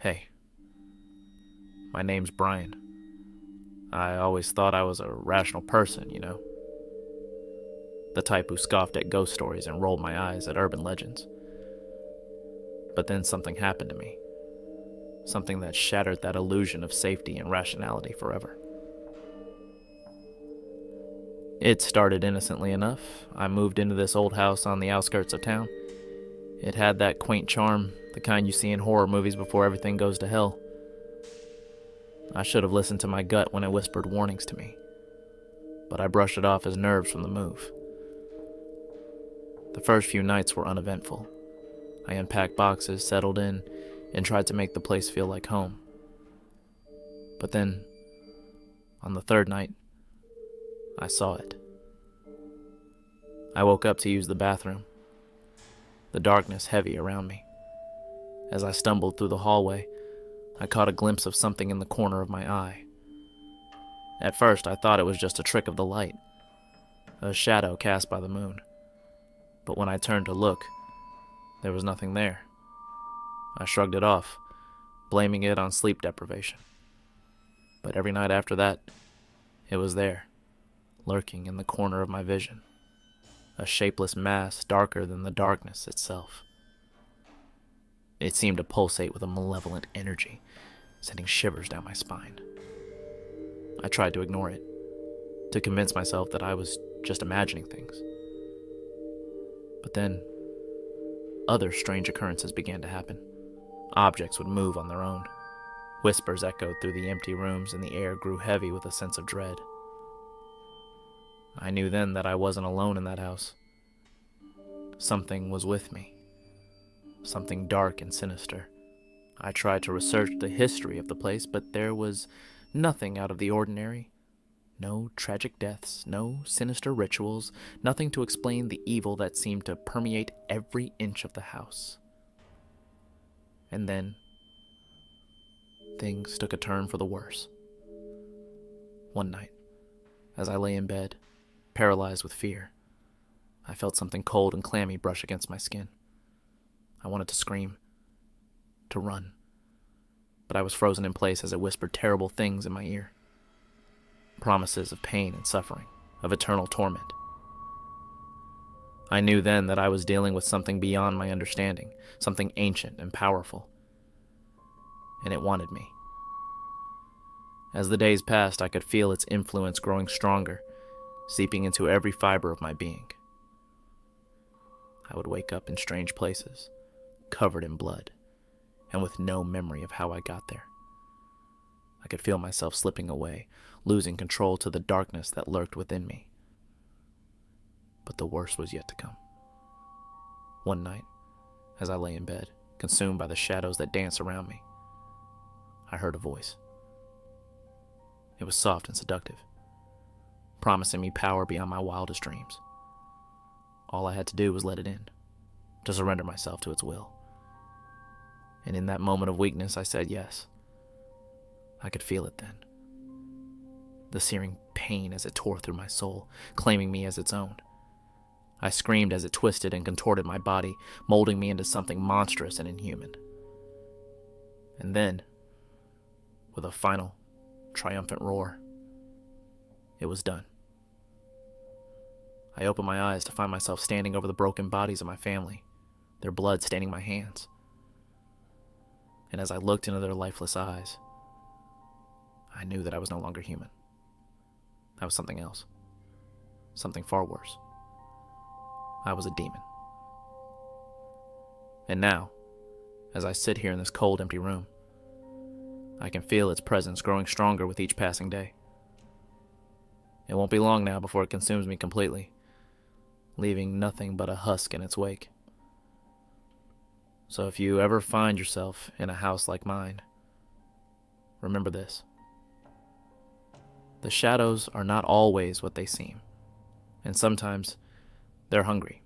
Hey, my name's Brian. I always thought I was a rational person, the type who scoffed at ghost stories and rolled my eyes at urban legends. But then something happened to me, something that shattered that illusion of safety and rationality forever. It started innocently enough. I moved into this old house on the outskirts of town. It had that quaint charm, the kind you see in horror movies before everything goes to hell. I should have listened to my gut when it whispered warnings to me, but I brushed it off as nerves from the move. The first few nights were uneventful. I unpacked boxes, settled in, and tried to make the place feel like home. But then, on the third night, I saw it. I woke up to use the bathroom, the darkness heavy around me. As I stumbled through the hallway, I caught a glimpse of something in the corner of my eye. At first, I thought it was just a trick of the light, a shadow cast by the moon. But when I turned to look, there was nothing there. I shrugged it off, blaming it on sleep deprivation. But every night after that, it was there, lurking in the corner of my vision, a shapeless mass darker than the darkness itself. It seemed to pulsate with a malevolent energy, sending shivers down my spine. I tried to ignore it, to convince myself that I was just imagining things. But then, other strange occurrences began to happen. Objects would move on their own. Whispers echoed through the empty rooms, and the air grew heavy with a sense of dread. I knew then that I wasn't alone in that house. Something was with me. Something dark and sinister. I tried to research the history of the place, but there was nothing out of the ordinary. No tragic deaths, no sinister rituals, nothing to explain the evil that seemed to permeate every inch of the house. And then, things took a turn for the worse. One night, as I lay in bed, paralyzed with fear, I felt something cold and clammy brush against my skin. I wanted to scream, to run, but I was frozen in place as it whispered terrible things in my ear. Promises of pain and suffering, of eternal torment. I knew then that I was dealing with something beyond my understanding, something ancient and powerful. And it wanted me. As the days passed, I could feel its influence growing stronger, seeping into every fiber of my being. I would wake up in strange places, covered in blood, and with no memory of how I got there. I could feel myself slipping away, losing control to the darkness that lurked within me. But the worst was yet to come. One night, as I lay in bed, consumed by the shadows that danced around me, I heard a voice. It was soft and seductive, promising me power beyond my wildest dreams. All I had to do was let it in, to surrender myself to its will. And in that moment of weakness, I said yes. I could feel it then. The searing pain as it tore through my soul, claiming me as its own. I screamed as it twisted and contorted my body, molding me into something monstrous and inhuman. And then, with a final, triumphant roar, it was done. I opened my eyes to find myself standing over the broken bodies of my family, their blood staining my hands. And as I looked into their lifeless eyes, I knew that I was no longer human. I was something else. Something far worse. I was a demon. And now, as I sit here in this cold, empty room, I can feel its presence growing stronger with each passing day. It won't be long now before it consumes me completely, leaving nothing but a husk in its wake. So if you ever find yourself in a house like mine, remember this. The shadows are not always what they seem, and sometimes they're hungry.